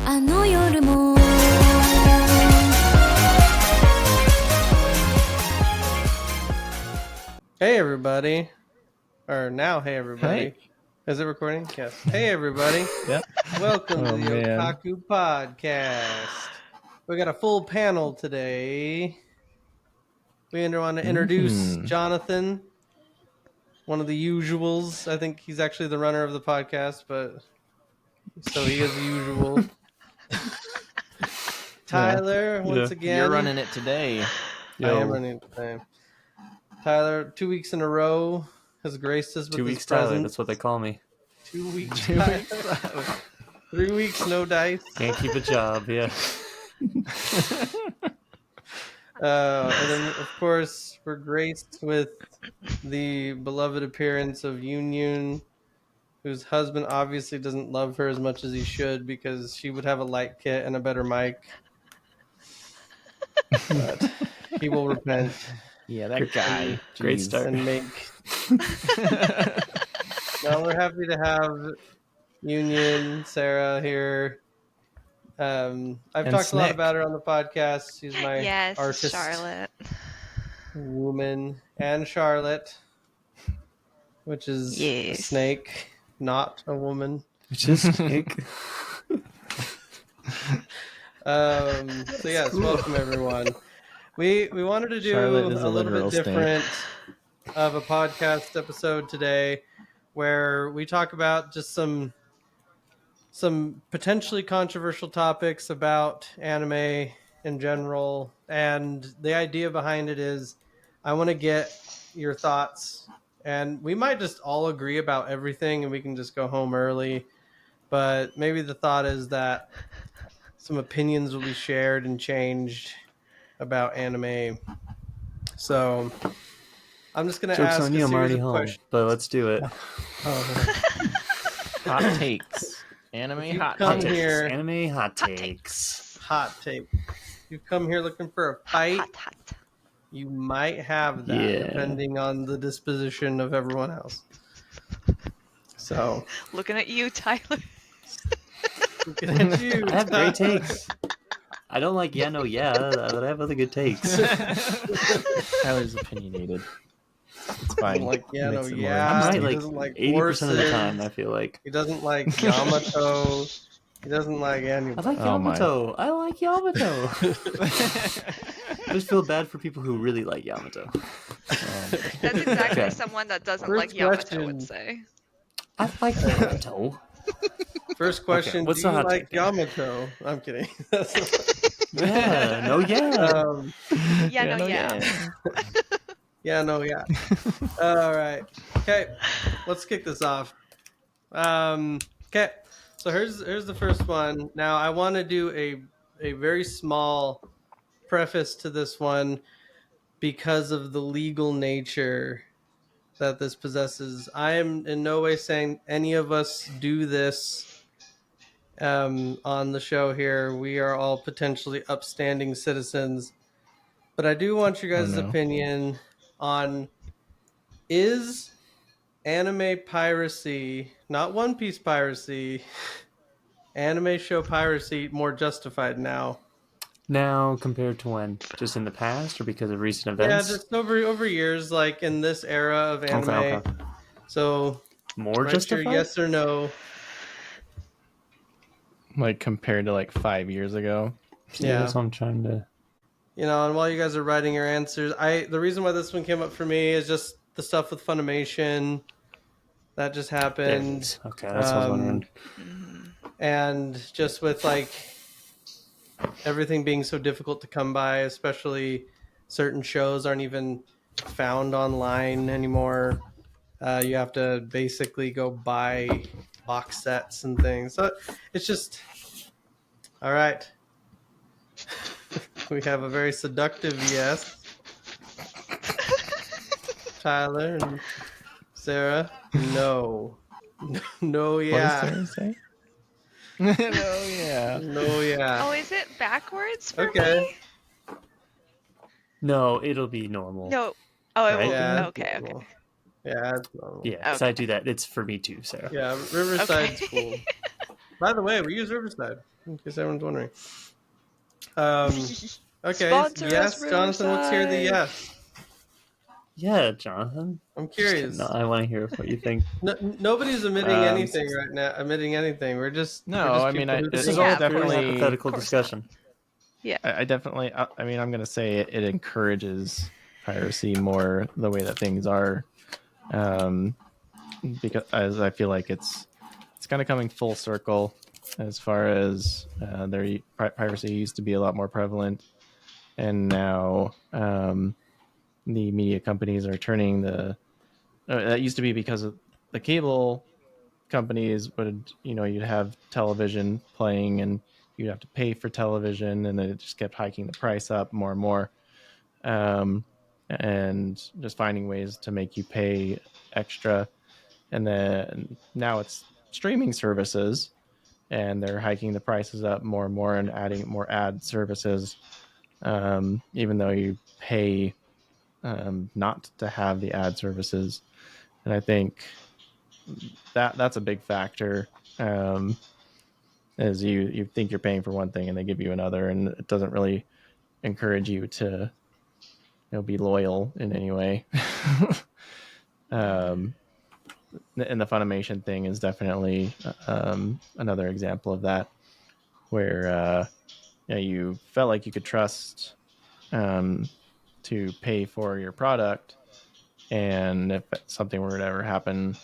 あの夜も Hey everybody, or now hey everybody. Hey. Is it recording? Yes. Hey everybody. Yep. Welcome Oh, to the man. Otaku podcast. We got a full panel today. We want to introduce Jonathan, one of the usuals. I think he's actually the runner of the podcast, but so he is the usual. Tyler, once again. You're running it today. I am running it today. Tyler, 2 weeks in a row, has graced us with 2 his weeks, Tyler. presence. That's what they call me. 2 weeks. 2 weeks. 3 weeks, no dice. Can't keep a job, yeah. And then, of course, we're graced with the beloved appearance of Union, whose husband obviously doesn't love her as much as he should because she would have a light kit and a better mic. But he will repent. Yeah, that guy. Great Jeez. start. And make. Now we're happy to have Union, Sara here. I've And talked a lot Snick. about her on the podcast. She's my Yes, artist Charlotte. woman, and Charlotte, which is a Yes. snake, not a woman. Just snake. So yes, welcome everyone. We wanted to do Charlotte is a a little literal bit snake. different of a podcast episode today, where we talk about just some potentially controversial topics about anime in general, and the idea behind it is I want to get your thoughts, and we might just all agree about everything and we can just go home early, but maybe the thought is that some opinions will be shared and changed about anime. So I'm just going to Joke's ask on a you, I'm series already of home. questions. But let's do it. Hot takes. Anime If you hot come takes. here- Anime hot takes. Hot take. You've come here looking for a fight. Hot. You might have that, Yeah. depending on the disposition of everyone else. So, Looking at you, Tyler. looking at you. I have great takes. I don't like yeah, no, yeah, but I have other good takes. Tyler's opinionated. It's fine. Doesn't like yeah, no, Makes it yeah. I'm right he like doesn't like 80% of the horses. time, I feel like. He doesn't like Yamato. He doesn't like I anyone. like Oh, my. Yamato. I like Yamato. I just feel bad for people who really like Yamato. That's exactly Okay. someone that doesn't First like Yamato question. would say. I like Yamato. First question: what's do the you hot like take? Yamato? I'm kidding. Yeah, no, yeah. Yeah, no, yeah. Yeah, no, yeah. All right. Okay, let's kick this off. Okay, so here's the first one. Now, I want to do a very small preface to this one because of the legal nature that this possesses. I am in no way saying any of us do this on the show here. We are all potentially upstanding citizens. But I do want your guys' no. opinion on, is anime piracy, not One Piece piracy, anime show piracy more justified now? Now compared to when? Just in the past or because of recent Yeah, events? just over years, like in this era of anime. Okay. So More write your justified? yes or no. Like compared to like 5 years ago. Yeah. That's what I'm trying to... You know, and while you guys are writing your answers, the reason why this one came up for me is just the stuff with Funimation that just happened. Okay, that's what I was wondering. And just with like everything being so difficult to come by, especially certain shows aren't even found online anymore. You have to basically go buy box sets and things. So it's just, all right. We have a very seductive yes. Tyler and Sara, no. No, yeah. What does Sarah say? No, yeah. No, yeah. Oh, is it backwards for Okay. me? No, it'll be normal. No. Oh, it Right? will. Yeah, Okay. it's normal. Yeah, it's normal. Yeah, because I do that. It's for me too, Sarah. Yeah, Riverside's Okay. cool. By the way, we use Riverside, in case everyone's wondering. Okay, Sponsor us, yes, Jonathan, let's hear the Riverside. yes. Yeah, Jonathan. I'm Just kidding. curious. No, I want to hear what you think. Nobody's admitting anything right now. Admitting anything. We're just I mean, people who This think is all Yeah, of purely course not. hypothetical Of course not. discussion. Yeah. I definitely. I mean, I'm gonna say it encourages piracy more the way that things are, because as I feel like it's kind of coming full circle as far as piracy used to be a lot more prevalent, and now the media companies are turning that used to be because of the cable companies would, you'd have television playing and you'd have to pay for television, and then it just kept hiking the price up more and more, and just finding ways to make you pay extra. And then now it's streaming services, and they're hiking the prices up more and more and adding more ad services, even though you pay not to have the ad services. And I think that's a big factor. Is you think you're paying for one thing and they give you another, and it doesn't really encourage you to be loyal in any way. And the Funimation thing is definitely another example of that, where you felt like you could trust to pay for your product, and if something were to ever happen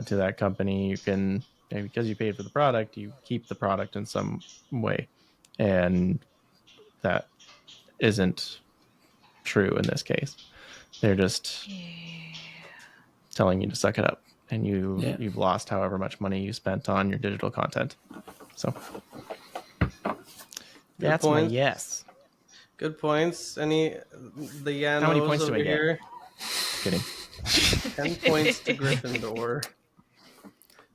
to that company, you can, because you paid for the product, you keep the product in some way, and that isn't true in this case. They're just telling you to suck it up, and you've lost however much money you spent on your digital content. So that's my points. yes. Good points. The Yanos How many points do over I get? here? Kidding. 10 points to Gryffindor.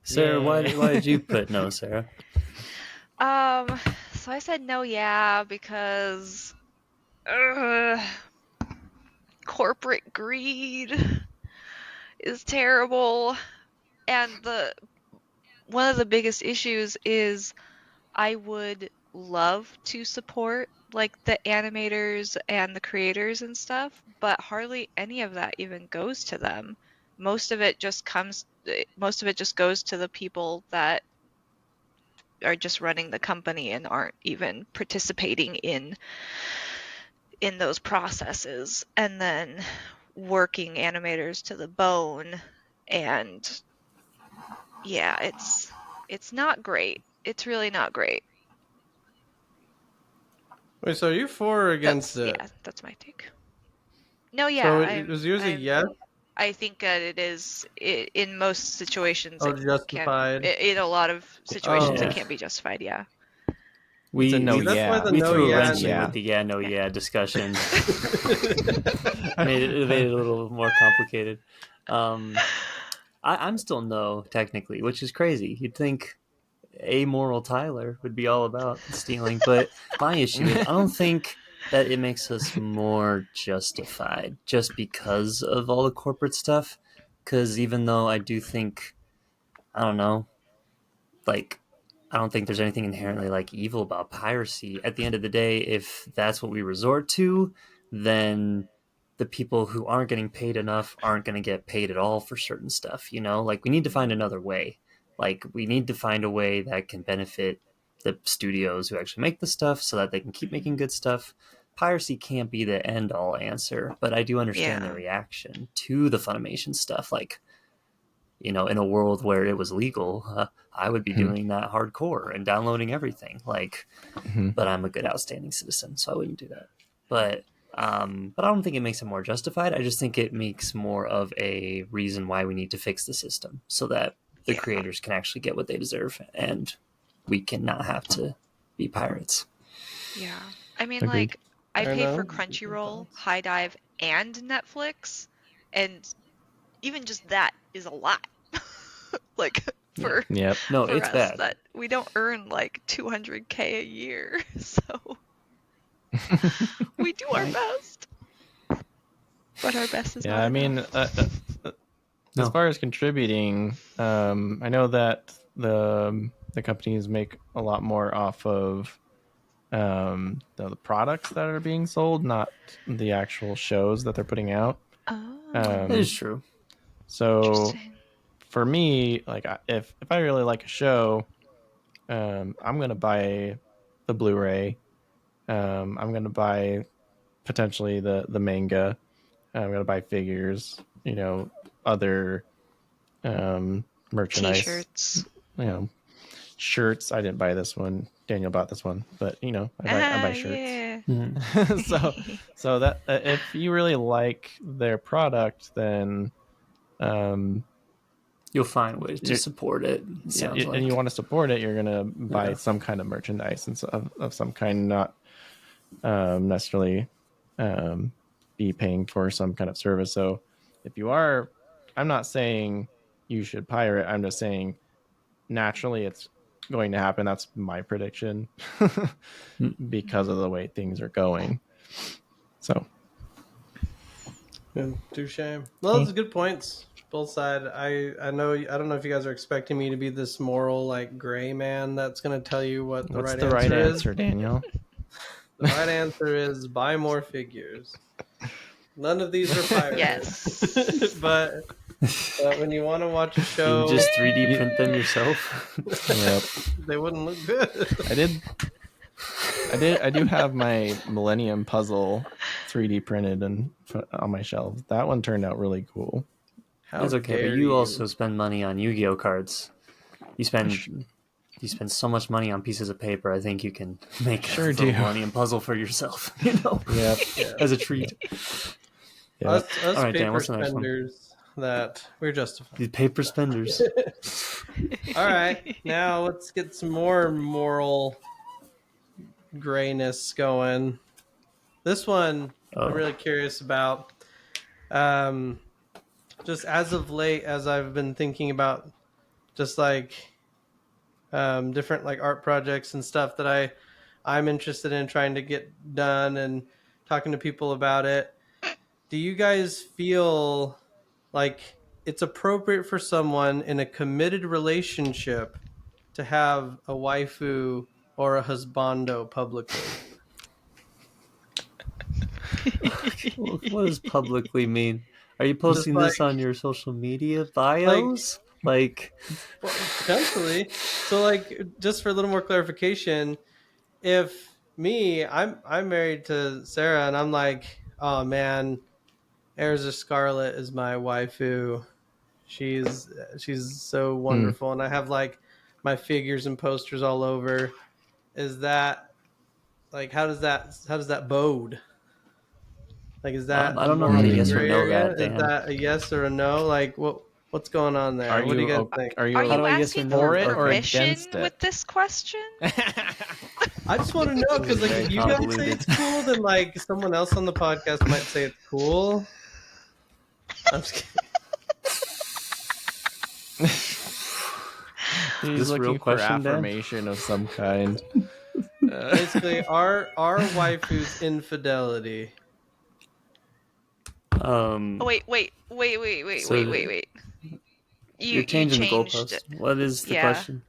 Sarah, Yay. why did you put no, Sarah? So I said no, yeah, because corporate greed is terrible, and one of the biggest issues is I would love to support like the animators and the creators and stuff, but hardly any of that even goes to them. Most of it just goes to the people that are just running the company and aren't even participating in those processes, and then working animators to the bone. And yeah, it's not great. It's really not great. Wait, so are you for or against it? Yeah, that's my take. No, yeah, So it was yours a yes? I think that it is in most situations. Justified. In a lot of situations, Oh. it can't be justified. Yeah. It's a no, See, that's why the we no, threw a yeah, wrench in yeah. with the no, yeah discussion. made it a little more complicated. I'm still no, technically, which is crazy. You'd think amoral Tyler would be all about stealing, but my issue is I don't think that it makes us more justified just because of all the corporate stuff. Because even though I do think, I don't know, like, I don't think there's anything inherently like evil about piracy. At the end of the day, if that's what we resort to, then the people who aren't getting paid enough aren't going to get paid at all for certain stuff. Like, we need to find another way. Like, we need to find a way that can benefit the studios who actually make the stuff so that they can keep making good stuff. Piracy can't be the end all answer, but I do understand the reaction to the Funimation stuff. Like, in a world where it was legal, I would be doing that hardcore and downloading everything. Like, but I'm a good, outstanding citizen, so I wouldn't do that. But I don't think it makes it more justified. I just think it makes more of a reason why we need to fix the system so that the creators can actually get what they deserve, and we can not have to be pirates. Yeah. I mean, Agreed. like, I pay for Crunchyroll, High Dive, and Netflix, and even just that is a lot. Like, for No, for it's us bad. that we don't earn like 200K a year, so we do our best, but our best is not I mean, enough. as far as contributing, I know that the the companies make a lot more off of the products that are being sold, not the actual shows that they're putting out. Oh, That is true. So interesting. for me, like if I really like a show, I'm gonna buy the Blu-ray. I'm gonna buy potentially the manga. I'm gonna buy figures. Other merchandise. T-shirts. Shirts. I didn't buy this one. Daniel bought this one, but I buy shirts. Yeah. so that if you really like their product, then You'll find ways to support it. and you want to support it, you're gonna buy some kind of merchandise and of some kind, not necessarily be paying for some kind of service. So if you are, I'm not saying you should pirate. I'm just saying naturally it's going to happen. That's my prediction because of the way things are going. So, touche. Well, those are good points. Both sides. I know. I don't know if you guys are expecting me to be this moral, like, gray man that's going to tell you what the what's right the answer right is. answer, Daniel? The right answer is buy more figures. None of these are pirated. Yes. but when you want to watch a show, you just 3D print them yourself. Yep. They wouldn't look good. I do have my Millennium Puzzle 3D printed and on my shelf. That one turned out really cool. That's okay, but you also spend money on Yu-Gi-Oh cards. You spend so much money on pieces of paper. I think you can make a Millennium Puzzle for yourself. Yeah, as a treat. Yeah. Us all right, paper Dan, what's the next one? spenders that we're justified. The paper spenders. All right, now let's get some more moral grayness going. This one I'm really curious about. Just as of late, as I've been thinking about just like different like art projects and stuff that I'm interested in trying to get done and talking to people about it. Do you guys feel like it's appropriate for someone in a committed relationship to have a waifu or a husbando publicly? What does publicly mean? Are you posting this on your social media bios? Well, potentially. So, like, just for a little more clarification, if I'm married to Sarah and I'm like, oh man, Erza Scarlet is my waifu. She's so wonderful, and I have like my figures and posters all over. Is that like how does that bode? Like, is that I don't know how to yes or no that, Dan. Is that a yes or a no? Like, what's going on there? What do you guys think? Are you asking for it or against it with this question? I just want to know because, like, if you guys say it's cool, then like someone else on the podcast might say it's cool. I'm just kidding. He's looking for affirmation of some kind. Basically, our waifu's infidelity. Wait. You're changing the goalpost. What is the question?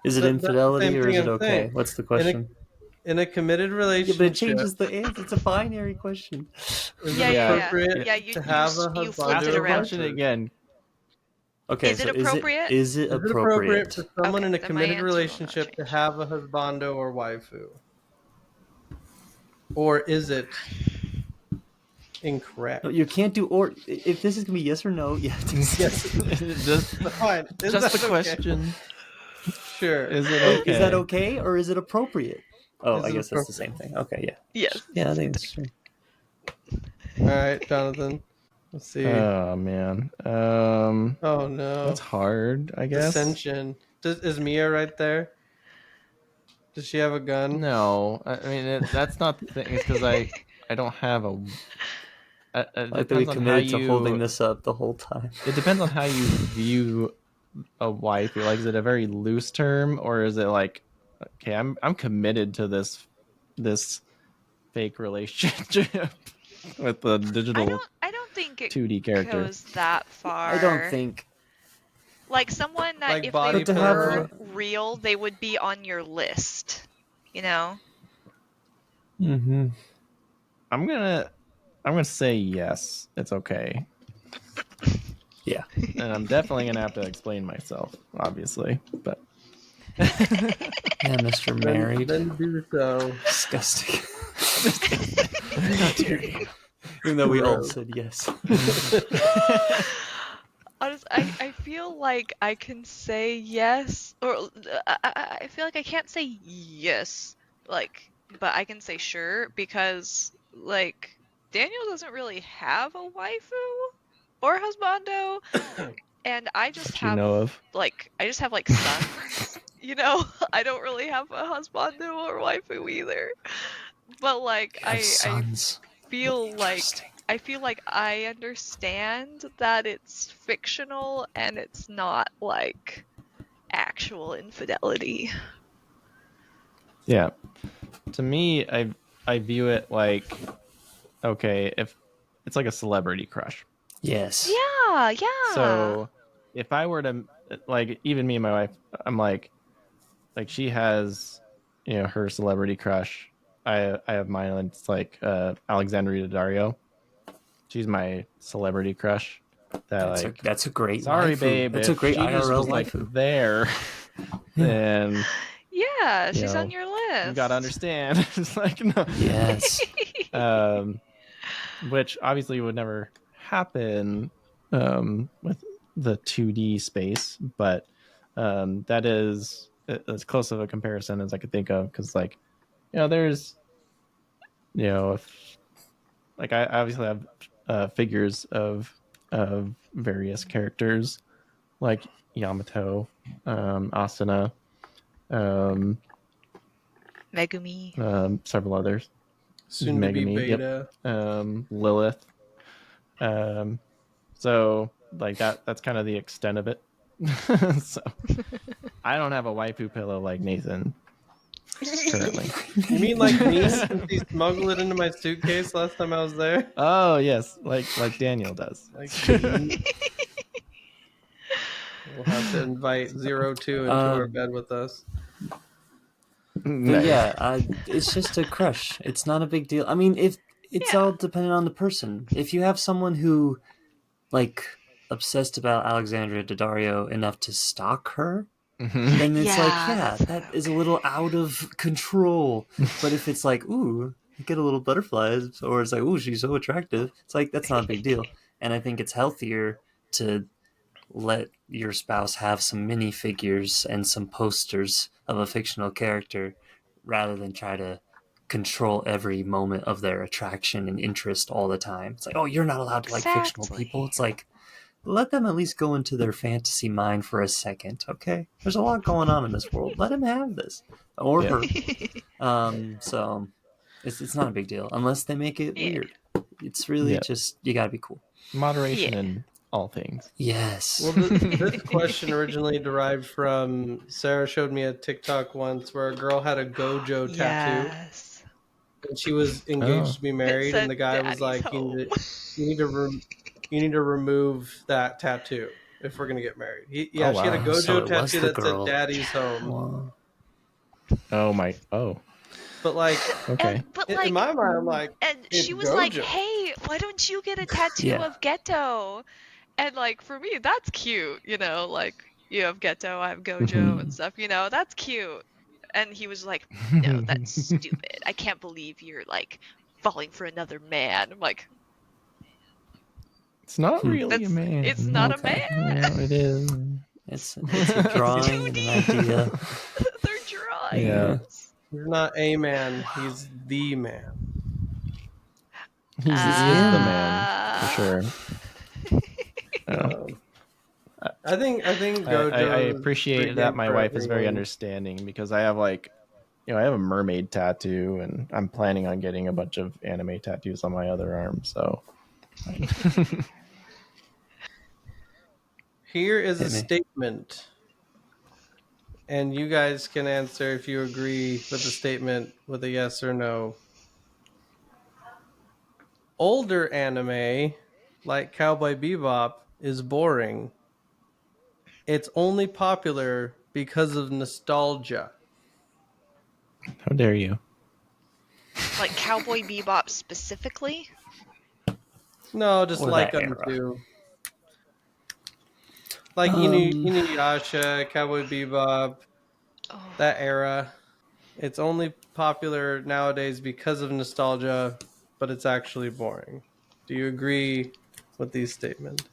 Is it infidelity or is it okay? What's the question? In a committed relationship. Yeah, but it changes the answer. It's a binary question. Is it appropriate to have a you flipped it around. Question again. Okay, is it appropriate? Is it appropriate for someone in a committed relationship to have a husbando or waifu? Or is it incorrect? No, you can't do or. If this is gonna be yes or no, yeah. Yes. Fine. Just the question. Sure. Is it okay? Is that okay or is it appropriate? Oh, I guess that's the same thing. Okay, yeah. Yes. Yeah, I think that's true. All right, Jonathan. Let's see. Oh man. Oh no. That's hard, I guess. Dissension. Is Mia right there? Does she have a gun? No. I mean, that's not the thing. It's because I don't have a. Like that we committed to holding this up the whole time. It depends on how you view a wife. Like, is it a very loose term, or is it like, okay, I'm committed to this fake relationship with the digital. I don't think it 2D character goes that far. I don't think. Like someone that Like if body they But to have were real, they would be on your list. You know? Mm-hmm. I'm gonna say yes. It's okay, Yeah. and I'm definitely gonna have to explain myself, obviously. But Yeah, Mr. Married. Then do so. Disgusting. disgusting. How dare you? Even though we all Gross. said yes. I feel like I can say yes, or I feel like I can't say yes, like, but I can say sure because, like, Daniel doesn't really have a waifu or husbando, and I just That you have, know of. like, sons, you know? I don't really have a husbando or waifu either. But, like, You have sons. feel Interesting. like I feel like I understand that it's fictional and it's not like actual infidelity. Yeah. To me, I view it like, okay, if it's like a celebrity crush. Yes. Yeah, yeah. So if I were to, like, even me and my wife, I'm like she has, her celebrity crush. I have mine, and it's like Alexandria Daddario. She's my celebrity crush. That like, That's a great sorry, waifu. babe, That's a if great she just IRL was like waifu. there, then Yeah, she's on your list. you gotta understand. It's like, no. Yes. Which obviously would never happen with the 2D space, but that is as close of a comparison as I could think of, because like, there's, if, like, I obviously have figures of various characters like Yamato, Asuna, um, Megumi. several others, Soon to be Megami, yep, beta. Lilith. So like that's kind of the extent of it. So I don't have a waifu pillow like Nathan currently. You mean like me? Since he smuggled it into my suitcase last time I was there? Oh yes, like Daniel does. Like me. We'll have to invite 02 into our bed with us. But Nice. yeah, it's just a crush. It's not a big deal. I mean, if it's all dependent on the person. If you have someone who, like, obsessed about Alexandria Daddario enough to stalk her, then it's like, Yeah, yeah, that's that is a little out of control. But if it's like, ooh, you get a little butterflies, or it's like, ooh, she's so attractive, it's like, that's not a big deal. And I think it's healthier to let your spouse have some minifigures and some posters of a fictional character rather than try to control every moment of their attraction and interest all the time. It's like, oh, you're not allowed to like fictional people. exactly. It's like, let them at least go into their fantasy mind for a second, okay? There's a lot going on in this world. Let him have this. Or her. So it's not a big deal unless they make it Yeah. weird. It's really Yeah. just, you gotta be cool. Moderation Yeah. in all things. Yes. Well, this question originally derived from Sarah showed me a TikTok once where a girl had a Gojo tattoo. Yes. And she was engaged to be It married, and said the guy was daddy's like, home. you need to, you need to remove that tattoo if we're gonna get married." Oh, She had a wow. So Gojo it was tattoo the that said girl. "Daddy's home." Wow. Oh my. Oh. But like, Okay. But in like, my mind, I'm like, and it's she was like, Gojo. "Hey, why don't you get a tattoo Yeah. of Ghetto?" And like for me, that's cute, you know, like you have Ghetto, I have Gojo and stuff, you know, that's cute. And he was like, "No, that's stupid. I can't believe you're like falling for another man." I'm like, It's not really a "That's man. it's not a Okay. man. It is. It's a drawing and an idea. They're Yeah. drawings." He's not a man; he's the man. He is the man for sure. Um, I think I Gojo is pretty appreciate that good my for wife is very everyone. understanding, because I have like, I have a mermaid tattoo, and I'm planning on getting a bunch of anime tattoos on my other arm. So Here is a Hit me. statement, and you guys can answer if you agree with the statement with a yes or no. Older anime, like Cowboy Bebop, is boring. it's only popular because of nostalgia. How dare you? Like Cowboy Bebop specifically? No, just Or like that them era. too. Like Um, Inuyasha, Cowboy Bebop, Oh. that era. It's only popular nowadays because of nostalgia, but it's actually boring. Do you agree with these statements?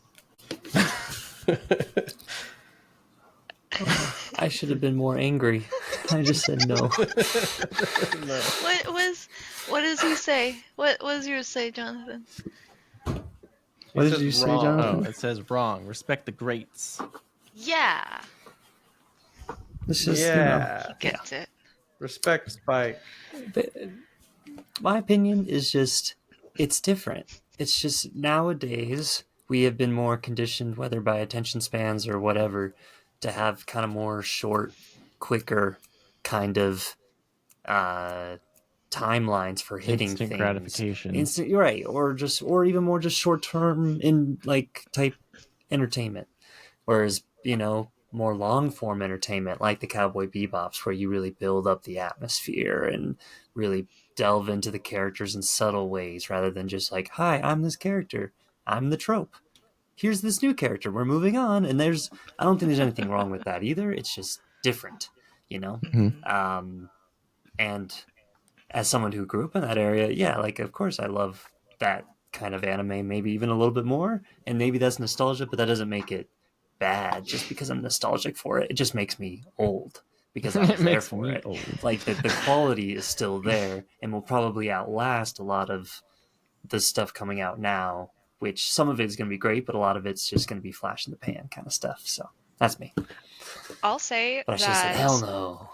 I should have been more angry. I just said no. No. What does he say? What does yours say, Jonathan? What He did says you say, wrong. Jonathan? Oh, it says wrong. Respect the greats. Yeah, It's just, Yeah. he gets it. Respect Spike. My opinion is just, it's different. It's just nowadays we have been more conditioned, whether by attention spans or whatever, to have kind of more short, quicker kind of timelines for hitting Instant things. gratification. Instant, you're right, or even more just short term in like type entertainment. Whereas, more long form entertainment like the Cowboy Bebops, where you really build up the atmosphere and really delve into the characters in subtle ways rather than just like, hi, I'm this character. I'm the trope. Here's this new character. We're moving on. And I don't think there's anything wrong with that either. It's just different, you know? And as someone who grew up in that area, yeah, like, of course I love that kind of anime, maybe even a little bit more. And maybe that's nostalgia, but that doesn't make it bad just because I'm nostalgic for it. It just makes me old because I was It there makes for me it. old. Like the quality is still there and will probably outlast a lot of the stuff coming out now, which some of it is going to be great, but a lot of it's just going to be flash in the pan kind of stuff. So that's me. I'll say But I should have said, that hell no.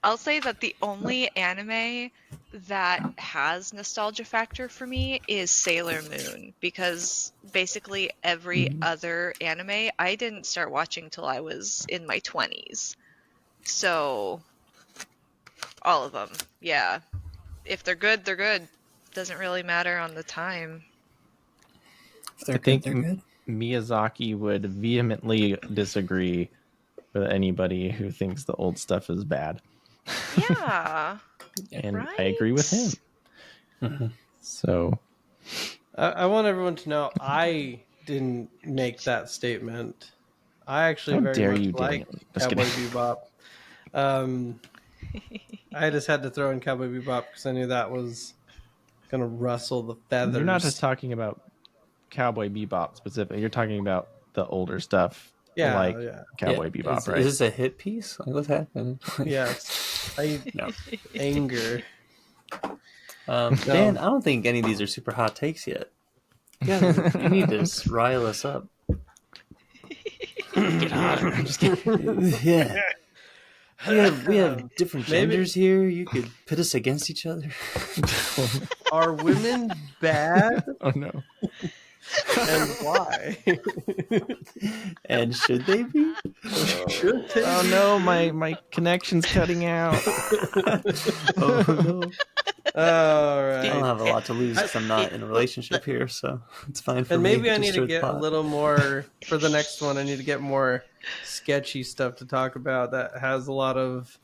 I'll say that the only anime that has nostalgia factor for me is Sailor Moon, because basically every other anime I didn't start watching till I was in my 20s. So all of them. Yeah. If they're good, they're good. Doesn't really matter on the time. If they're I think good, they're good. Miyazaki would vehemently disagree with anybody who thinks the old stuff is bad. Yeah. And Right? I agree with him. Mm-hmm. So I want everyone to know I didn't make that statement. I actually how very dare much you, like Daniel? Just Cowboy kidding. Bebop. I just had to throw in Cowboy Bebop because I knew that was gonna rustle the feathers. You're not just talking about Cowboy Bebop specifically. You're talking about the older stuff, like yeah. Cowboy Bebop, is, right? Is this a hit piece? Like, what's happening? Yes. I No. anger. Dan, I don't think any of these are super hot takes yet. You need to rile us up. Get hotter. I'm just kidding. Yeah. We have different Maybe- genders here. You could pit us against each other. Are women bad, Oh no. and why? And should they be? Should they Oh be? no, my connection's cutting out. Oh no. All I don't right. have a lot to lose because I'm not in a relationship here, so it's fine for And me. maybe I Just need stir to the get a pot. little more for the next one. I need to get more sketchy stuff to talk about that has a lot of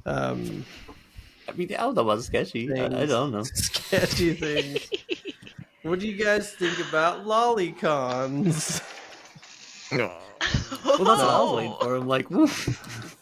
I mean, I don't know about sketchy. I things. don't know. Sketchy things. What do you guys think about lolicons? Well, that's what I was waiting for. I'm like, woof.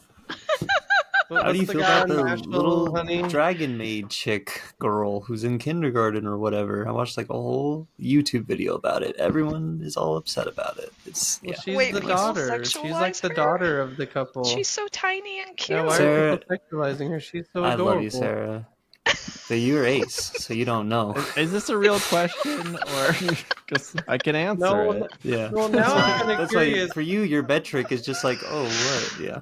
How do you What's the feel guy about on the Nashville, little honey? dragon maid chick girl who's in kindergarten or whatever? I watched like a whole YouTube video about it. Everyone is all upset about it. It's Well, yeah. she's Wait, the people daughter. She's like sexualize the her? daughter of the couple. She's so tiny and cute. Yeah, why Sarah- are people sexualizing her? She's so I adorable. love you, Sarah. But you're ace, so you don't know. Is this a real question, or because I can answer No, it? Yeah. Well, now I'm kind of That's why curious. for you, your metric is just like, oh, what? Yeah.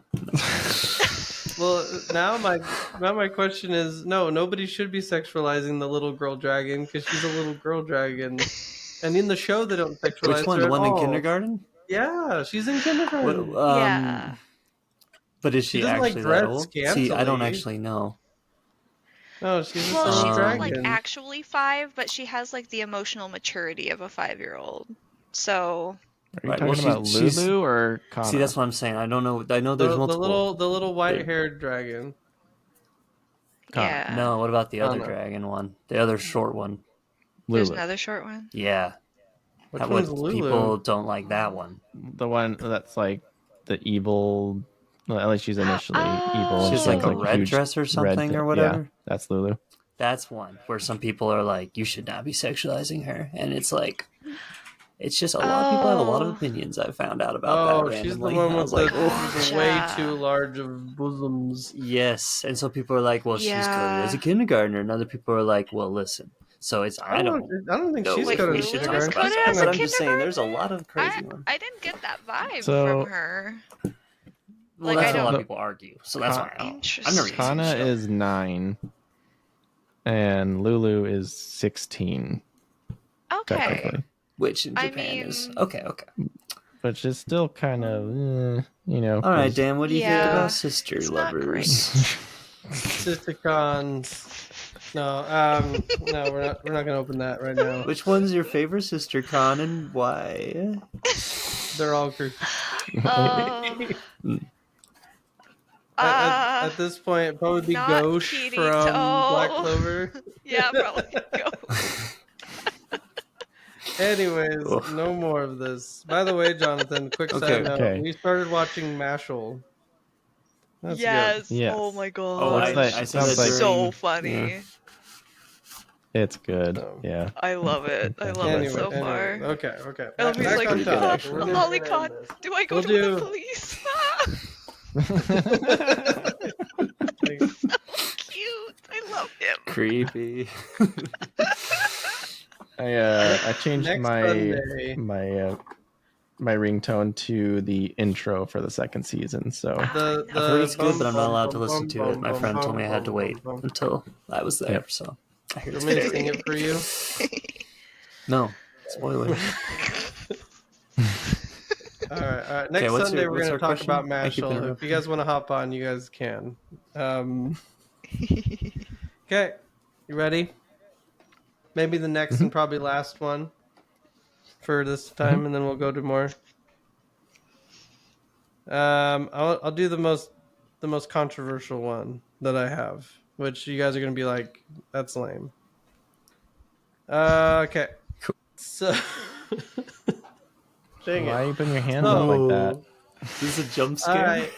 Well, now my question is, no, nobody should be sexualizing the little girl dragon because she's a little girl dragon, and in the show they don't sexualize Which one? her The at one in all. kindergarten? Yeah, she's in kindergarten. What? Yeah. But is She she doesn't, like, actually dress that old? See, I don't scantily. actually know. No, she's a Well, small she's not like dragon. actually 5, but she has like the emotional maturity of a 5-year-old. So Are you Right, well, talking about she's- Lulu or Kana? See, that's what I'm saying. I don't know. I know there's multiple. The little white-haired dragon. Kana. Yeah. No, what about the other Kana. dragon one? The other short one? There's Lulu. another short one. Yeah. Which What one's Lulu? people don't like that one. The one that's like the evil. Well, at least she's initially evil. Oh. She's She like has, a a red huge dress or something red or yeah, whatever. that's Lulu. That's one where some people are like, you should not be sexualizing her, and it's like, it's just a lot of people have a lot of Oh. opinions. I found out about that randomly. She's the one I with was like, the Gotcha. way too large of bosoms. yes, and so people are like, well, she's coded as a Yeah. kindergartner, and other people are like, well, listen. So it's I don't think know she's if coded we as should a talk Lulu is about coded that, as but a I'm just saying there's a kindergartner? lot of crazy ones. I didn't get that vibe So- from her. Well, Like, that's I what a lot don't- of people argue. So that's why I don't. I've never seen Interesting. Kana the show. is 9, and Lulu is 16. Okay. Technically, Which in I Japan is mean- okay. which is still kind of, All right, 'cause- Dan. What do you think Yeah, about sister it's not lovers? Sistercons. No, no, we're not gonna open that right now. Which one's your favorite sister con and why? They're all creepy. Uh, At this point, it'd probably be not Ghosh Kitty from Toe. Black Clover. yeah, probably go. Anyways, Oof. no more of this. By the way, Jonathan, quick Okay. side note: Okay. we started watching Mashal. That's Yes. Yes. Oh my god. Oh, Looks like- I saw sounds that like- so during- funny. yeah. it's good. Oh. Yeah. I love it. I Good. love Anyway, it so anyway, far. okay. I love he's Back like, on topic. We're never gonna end lolicon. this. Do I go We'll to do- the police? Cute. I love him. Creepy. I changed Next my Sunday. my ringtone to the intro for the second season. So I've heard it's good, but I'm not allowed to listen to it. My friend told me I had to wait Do until I was there. Yep. So I heard you it's want me to good. sing it for you? No spoiler. All right. Next what's Sunday your- we're what's going our to talk question? about I keep Mashal. If interrupting. you guys want to hop on, you guys can. Okay, you ready? Maybe the next and probably last one for this time, and then we'll go to more. I'll do the most controversial one that I have, which you guys are going to be like, that's lame. Okay. Cool. So, dang why are it. you putting your hands up like that? This is a jump All scare. right.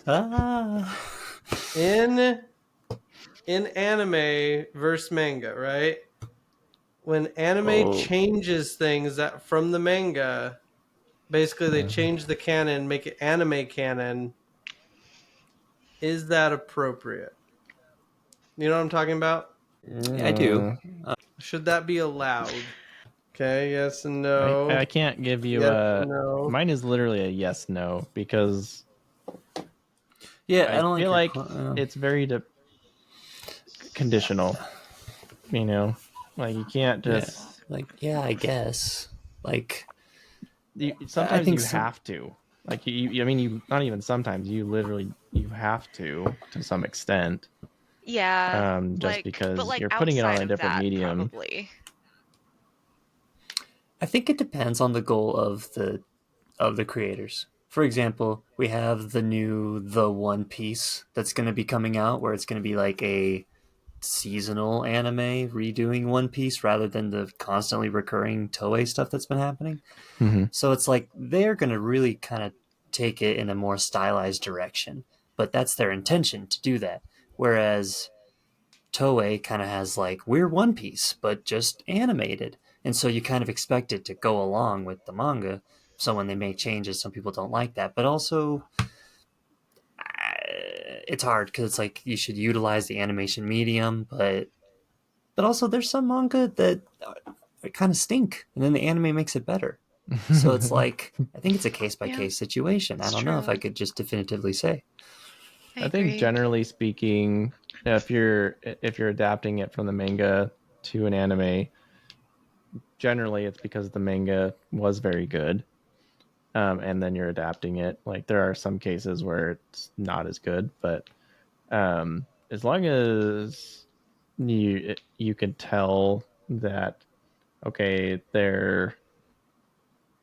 Ah. In anime versus manga, right? When anime changes things that from the manga, basically they change the canon, make it anime canon. Is that appropriate? You know what I'm talking about? I do. Should that be allowed? Okay, yes and no. I can't give you Yes a. and no. Mine is literally a yes no because Yeah, I I don't feel like your it's very conditional. Like you can't just. I guess. Like Sometimes think you so. have to. Like you not even sometimes. You literally you have to some extent. Yeah. Just because but like you're putting it on outside a of different that, medium. Probably. I think it depends on the goal of the creators. For example, we have the new The One Piece that's going to be coming out, where it's going to be like a seasonal anime redoing One Piece rather than the constantly recurring Toei stuff that's been happening. Mm-hmm. So it's like they're going to really kind of take it in a more stylized direction, but that's their intention to do that. Whereas Toei kind of has like, we're One Piece, but just animated. And so you kind of expect it to go along with the manga. So when they make changes, some people don't like that. But also, it's hard because it's like you should utilize the animation medium, but also there's some manga that kind of stink, and then the anime makes it better. So it's like, I think it's a case by case situation. I don't know if I could just definitively say. I think generally speaking, if you're adapting it from the manga to an anime, generally it's because the manga was very good, and then you're adapting it. Like there are some cases where it's not as good, but as long as you can tell that okay, they're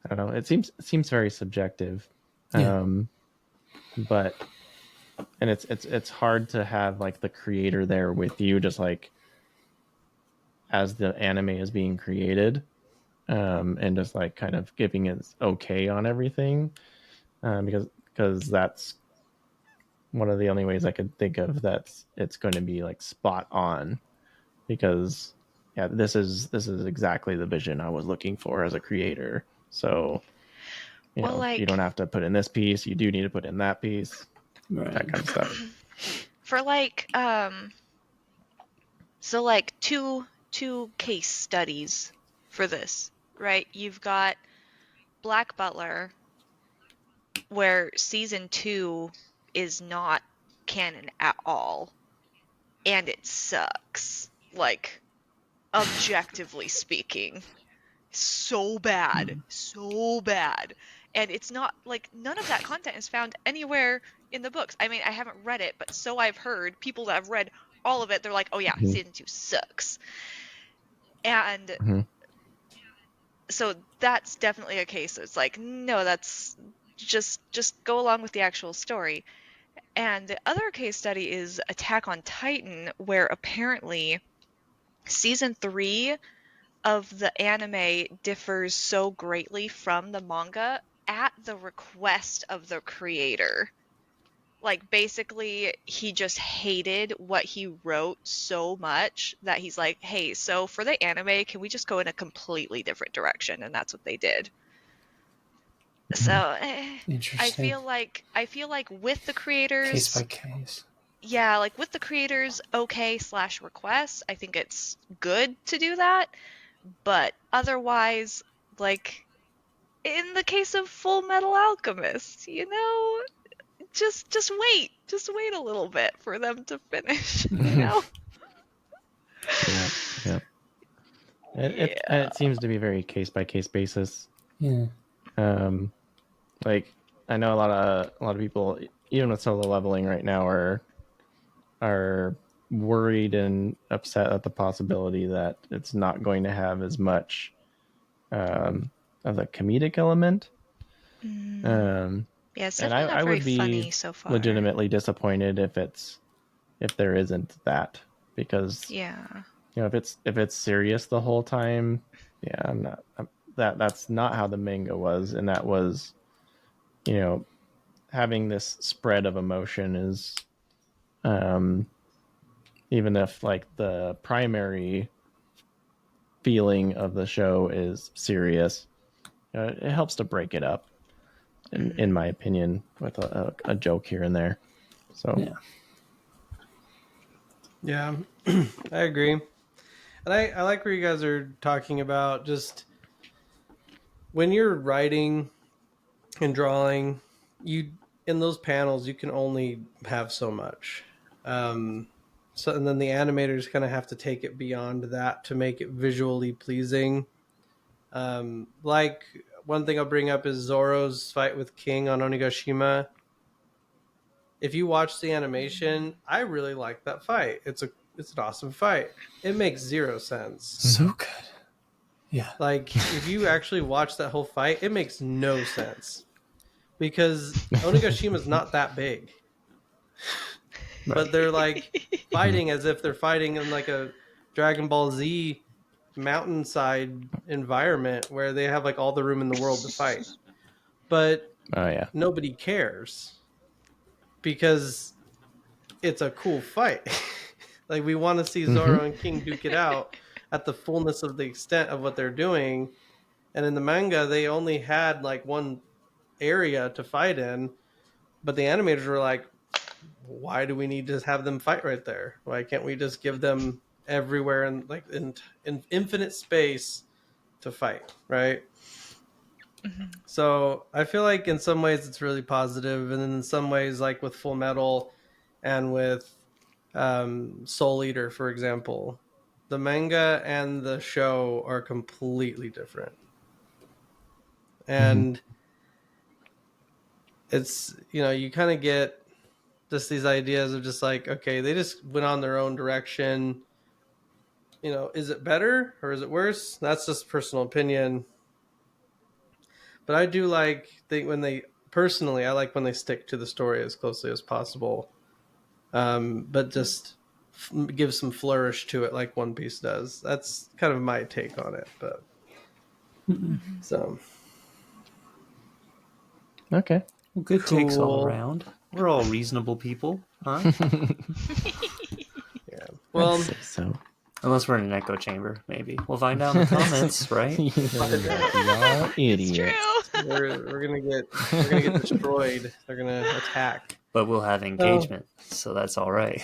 I don't know. It seems very subjective. Yeah. But and it's hard to have like the creator there with you, just like as the anime is being created, and just like kind of giving its okay on everything, because that's one of the only ways I could think of that's it's going to be like spot on, because yeah, this is exactly the vision I was looking for as a creator. So Well, you don't like have to put in this piece, you do need to put in that piece, Right. that kind of stuff. for like so like two case studies for this, right? You've got Black Butler, where season 2 is not canon at all, and it sucks. Like, objectively speaking, so bad, so bad. And it's not like none of that content is found anywhere in the books. I mean, I haven't read it, but so I've heard people that have read all of it, they're like, oh yeah, Mhm. season 2 sucks. And Mhm. so that's definitely a case. It's like, no, that's just go along with the actual story. And the other case study is Attack on Titan, where apparently season 3 of the anime differs so greatly from the manga at the request of the creator. Like, basically, he just hated what he wrote so much that he's like, hey, so for the anime, can we just go in a completely different direction? And that's what they did. So, I Interesting. feel like with the Case creators, by case. yeah, like with the creators, okay/request, I think it's good to do that. But otherwise, like in the case of Full Metal Alchemist, just wait a little bit for them to finish, Yeah, yeah. Yeah. It seems to be very case by case basis. Yeah. Like I know a lot of people, even with solo leveling right now, are worried and upset at the possibility that it's not going to have as much of a comedic element. Um, Yeah, it's and definitely not I very would be funny so far. legitimately disappointed if there isn't that, because Yeah. if it's serious the whole time, yeah, that's not how the manga was, and that was, you know, having this spread of emotion is, um even if like the primary feeling of the show is serious, it helps to break it up, in my opinion, with a joke here and there. So Yeah. Yeah, I agree. And I like where you guys are talking about just when you're writing and drawing, you in those panels you can only have so much. So and then the animators kind of have to take it beyond that to make it visually pleasing. Like one thing I'll bring up is Zoro's fight with King on Onigashima. If you watch the animation, I really like that fight. It's an awesome fight. It makes zero sense. So good. Yeah. Like if you actually watch that whole fight, it makes no sense because Onigashima is not that big, but they're like fighting as if they're fighting in like a Dragon Ball Z mountainside environment where they have like all the room in the world to fight. But oh yeah. nobody cares because it's a cool fight. Like we want to see Zoro and King duke it out at the fullness of the extent of what they're doing. And in the manga, they only had like one area to fight in, but the animators were like, why do we need to have them fight right there? Why can't we just give them everywhere and like in infinite space to fight, right? So I feel like in some ways it's really positive, and then in some ways, like with Full Metal and with Soul Eater, for example, the manga and the show are completely different, and it's you kind of get just these ideas of just like, okay, they just went on their own direction. Is it better or is it worse? That's just personal opinion. But I do think when they personally, I like when they stick to the story as closely as possible, but just give some flourish to it like One Piece does. That's kind of my take on it. But so Okay. Well, good takes all Cool. around. We're all reasonable people, huh? yeah. Well, I'd say so. Unless we're in an echo chamber, maybe. We'll find out in the comments, right? Y'all It's idiots. true. we're gonna get destroyed. They're gonna attack. But we'll have engagement, so that's all right.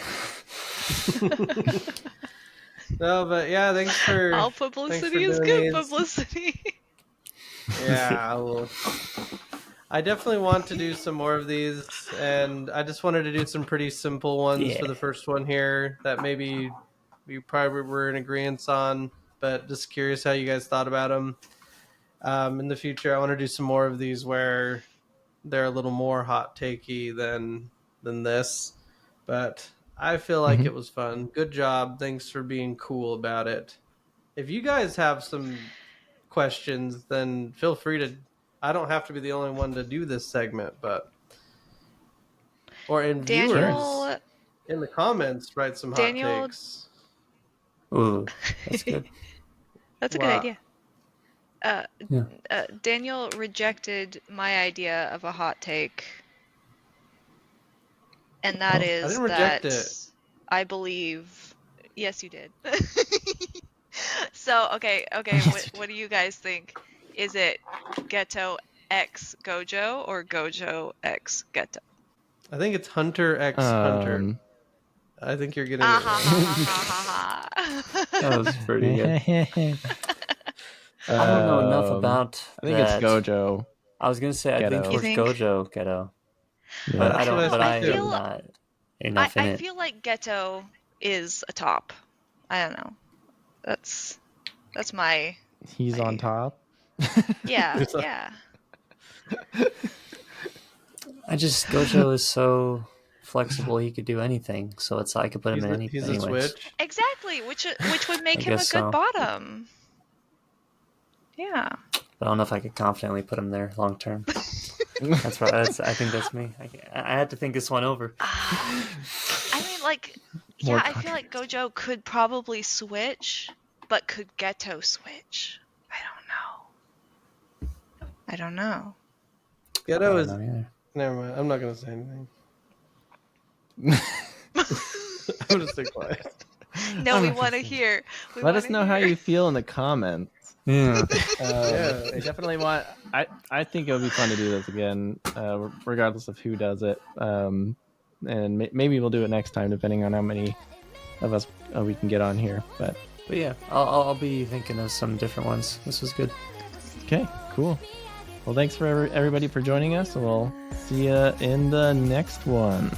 No, but yeah, thanks for All thanks publicity for is doing good these. publicity. Yeah, I definitely want to do some more of these, and I just wanted to do some pretty simple ones for the first one here that maybe we probably were in agreement on, but just curious how you guys thought about them. In the future, I want to do some more of these where they're a little more hot takey than this, but I feel like it was fun. Good job. Thanks for being cool about it. If you guys have some questions, then feel free to. I don't have to be the only one to do this segment, but viewers Daniel, in the comments write some hot Daniel- takes. Ooh, that's good. that's a good Wow. idea. Yeah. Daniel rejected my idea of a hot take, and that Oh, I is didn't reject that it. I believe. Yes, you did. So, okay. What do you guys think? Is it Ghetto X Gojo or Gojo X Ghetto? I think it's Hunter X Hunter. I think you're getting it right. That was pretty good. I I don't know enough about I think that. it's Gojo. I was gonna say I Ghetto. think You towards think? Gojo Ghetto, Yeah. but That's I don't. what I But I think, too. am not enough in I it. feel like Ghetto is a top. I don't know. That's my. He's on top. Yeah, yeah. Gojo is so flexible; he could do anything. So it's I could put him in anything. He's a switch. Exactly, which would make I him a good guess so. bottom. Yeah. But I don't know if I could confidently put him there long term. That's right. I think that's me. I had to think this one over. I mean, More I feel like Gojo could probably switch, but could Ghetto switch? I don't know. Ghetto is. I don't know either. Never mind. I'm not gonna say anything. I'm gonna stay quiet. No, we want to hear. Let us know how you feel in the comments. Yeah. I definitely want. I think it would be fun to do this again, regardless of who does it. And maybe we'll do it next time, depending on how many of us we can get on here. But yeah, I'll be thinking of some different ones. This was good. okay, cool. Well, thanks for everybody for joining us, and we'll see you in the next one.